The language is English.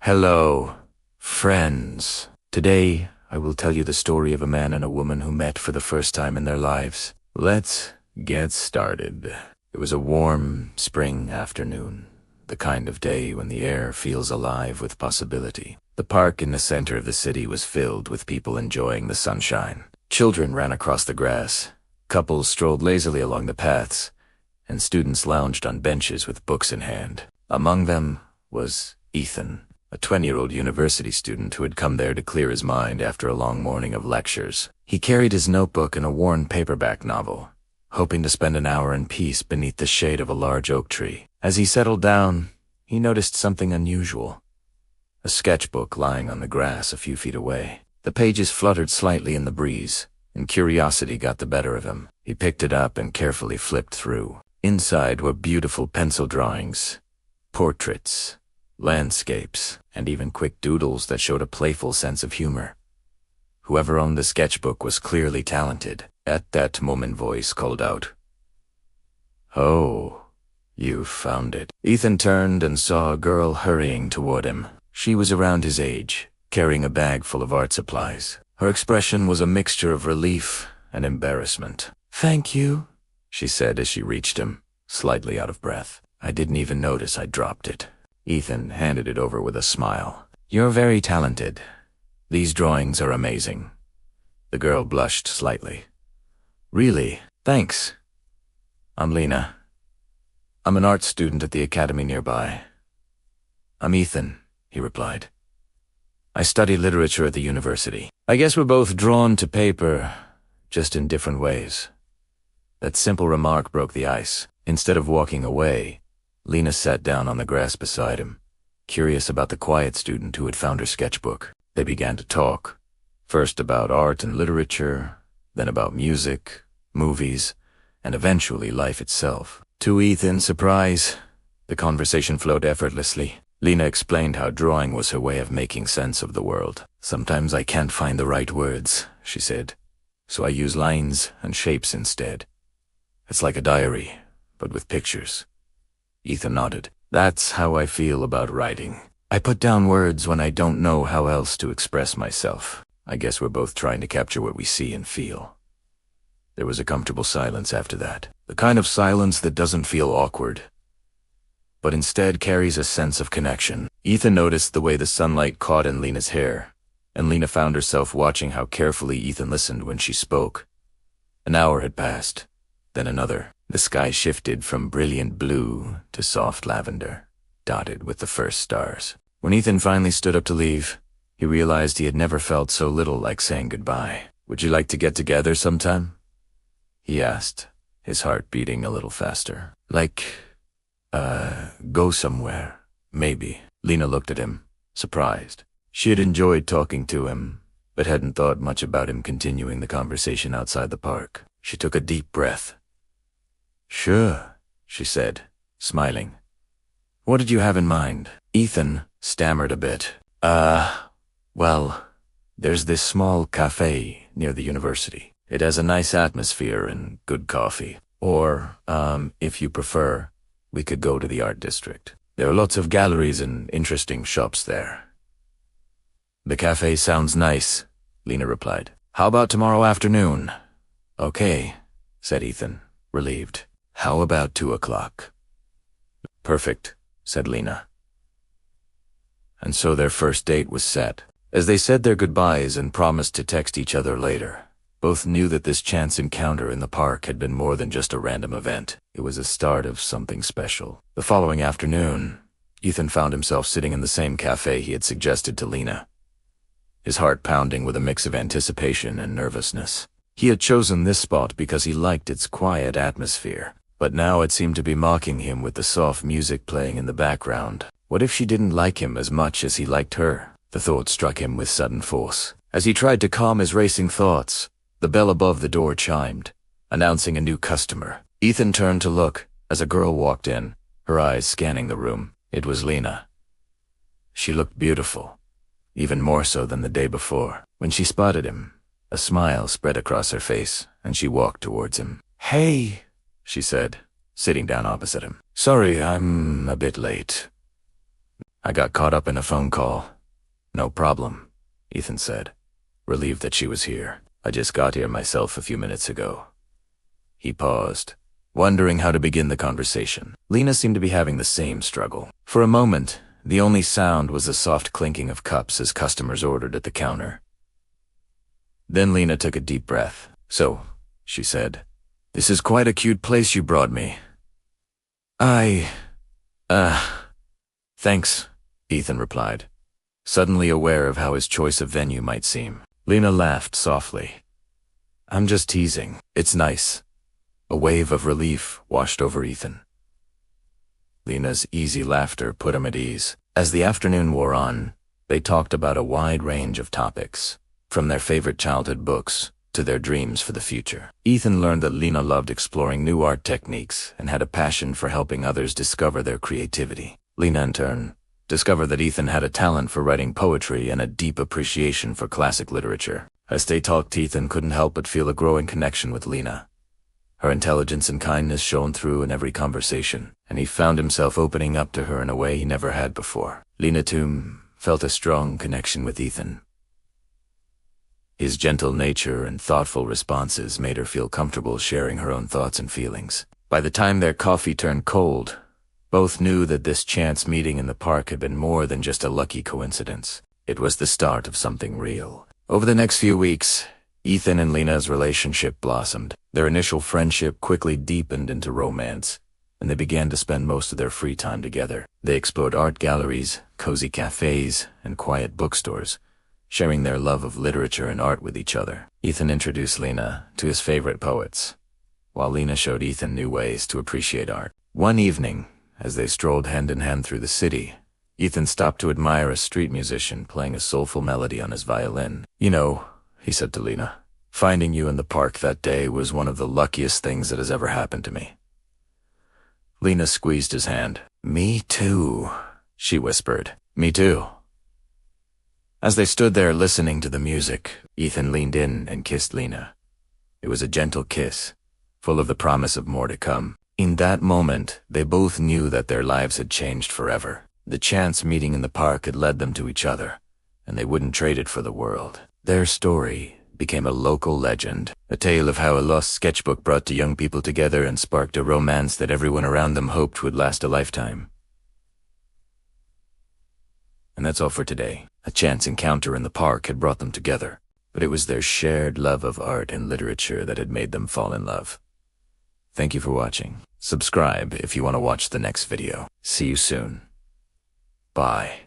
Hello, friends. Today, I will tell you the story of a man and a woman who met for the first time in their lives. Let's get started. It was a warm spring afternoon, the kind of day when the air feels alive with possibility. The park in the center of the city was filled with people enjoying the sunshine. Children ran across the grass, couples strolled lazily along the paths, and students lounged on benches with books in hand. Among them was Ethan, a 20-year-old university student who had come there to clear his mind after a long morning of lectures. He carried his notebook and a worn paperback novel, hoping to spend an hour in peace beneath the shade of a large oak tree. As he settled down, he noticed something unusual. A sketchbook lying on the grass a few feet away. The pages fluttered slightly in the breeze, and curiosity got the better of him. He picked it up and carefully flipped through. Inside were beautiful pencil drawings, portraits, landscapes, and even quick doodles that showed a playful sense of humor. Whoever owned the sketchbook was clearly talented. At that moment, voice called out, "Oh, you found it." Ethan turned and saw a girl hurrying toward him. She was around his age, carrying a bag full of art supplies. Her expression was a mixture of relief and embarrassment. "Thank you," she said as she reached him, slightly out of breath. "I didn't even notice I dropped it." Ethan handed it over with a smile. "You're very talented. These drawings are amazing." The girl blushed slightly. "Really? Thanks. I'm Lena. I'm an art student at the academy nearby." "I'm Ethan," he replied. "I study literature at the university. I guess we're both drawn to paper, just in different ways." That simple remark broke the ice. Instead of walking away, Lena sat down on the grass beside him, curious about the quiet student who had found her sketchbook. They began to talk, first about art and literature, then about music, movies, and eventually life itself. To Ethan's surprise, the conversation flowed effortlessly. Lena explained how drawing was her way of making sense of the world. "Sometimes I can't find the right words," she said, "so I use lines and shapes instead. It's like a diary, but with pictures." Ethan nodded. "That's how I feel about writing. I put down words when I don't know how else to express myself. I guess we're both trying to capture what we see and feel." There was a comfortable silence after that. The kind of silence that doesn't feel awkward, but instead carries a sense of connection. Ethan noticed the way the sunlight caught in Lena's hair, and Lena found herself watching how carefully Ethan listened when she spoke. An hour had passed, then another. The sky shifted from brilliant blue to soft lavender, dotted with the first stars. When Ethan finally stood up to leave, he realized he had never felt so little like saying goodbye. "Would you like to get together sometime?" he asked, his heart beating a little faster. Go somewhere, maybe." Lena looked at him, surprised. She had enjoyed talking to him, but hadn't thought much about him continuing the conversation outside the park. She took a deep breath. "Sure," she said, smiling. "What did you have in mind?" Ethan stammered a bit. Well, there's this small cafe near the university. It has a nice atmosphere and good coffee. Or, if you prefer, we could go to the art district. There are lots of galleries and interesting shops there." "The cafe sounds nice," Lena replied. "How about tomorrow afternoon?" "Okay," said Ethan, relieved. "How about 2:00? "Perfect," said Lena. And so their first date was set. As they said their goodbyes and promised to text each other later, both knew that this chance encounter in the park had been more than just a random event. It was the start of something special. The following afternoon, Ethan found himself sitting in the same cafe he had suggested to Lena, his heart pounding with a mix of anticipation and nervousness. He had chosen this spot because he liked its quiet atmosphere, but now it seemed to be mocking him with the soft music playing in the background. What if she didn't like him as much as he liked her? The thought struck him with sudden force. As he tried to calm his racing thoughts, the bell above the door chimed, announcing a new customer. Ethan turned to look as a girl walked in, her eyes scanning the room. It was Lena. She looked beautiful, even more so than the day before. When she spotted him, a smile spread across her face, and she walked towards him. "Hey," she said, sitting down opposite him. "Sorry, I'm a bit late." I got caught up in a phone call. No problem, Ethan said, relieved that she was here. I just got here myself a few minutes ago. He paused, wondering how to begin the conversation. Lena seemed to be having the same struggle. For a moment, the only sound was the soft clinking of cups as customers ordered at the counter. Then Lena took a deep breath. So, she said, this is quite a cute place you brought me. Thanks, Ethan replied, suddenly aware of how his choice of venue might seem. Lena laughed softly. I'm just teasing. It's nice. A wave of relief washed over Ethan. Lena's easy laughter put him at ease. As the afternoon wore on, they talked about a wide range of topics, from their favorite childhood books to their dreams for the future. Ethan learned that Lena loved exploring new art techniques and had a passion for helping others discover their creativity. Lena, in turn, discovered that Ethan had a talent for writing poetry and a deep appreciation for classic literature. As they talked, Ethan couldn't help but feel a growing connection with Lena. Her intelligence and kindness shone through in every conversation, and he found himself opening up to her in a way he never had before. Lena, too, felt a strong connection with Ethan. His gentle nature and thoughtful responses made her feel comfortable sharing her own thoughts and feelings. By the time their coffee turned cold, both knew that this chance meeting in the park had been more than just a lucky coincidence. It was the start of something real. Over the next few weeks, Ethan and Lena's relationship blossomed. Their initial friendship quickly deepened into romance, and they began to spend most of their free time together. They explored art galleries, cozy cafes, and quiet bookstores, sharing their love of literature and art with each other. Ethan introduced Lena to his favorite poets, while Lena showed Ethan new ways to appreciate art. One evening, as they strolled hand in hand through the city, Ethan stopped to admire a street musician playing a soulful melody on his violin. You know, he said to Lena, finding you in the park that day was one of the luckiest things that has ever happened to me. Lena squeezed his hand. Me too, she whispered. Me too. As they stood there listening to the music, Ethan leaned in and kissed Lena. It was a gentle kiss, full of the promise of more to come. In that moment, they both knew that their lives had changed forever. The chance meeting in the park had led them to each other, and they wouldn't trade it for the world. Their story became a local legend, a tale of how a lost sketchbook brought two young people together and sparked a romance that everyone around them hoped would last a lifetime. And that's all for today. A chance encounter in the park had brought them together, but it was their shared love of art and literature that had made them fall in love. Thank you for watching. Subscribe if you want to watch the next video. See you soon. Bye.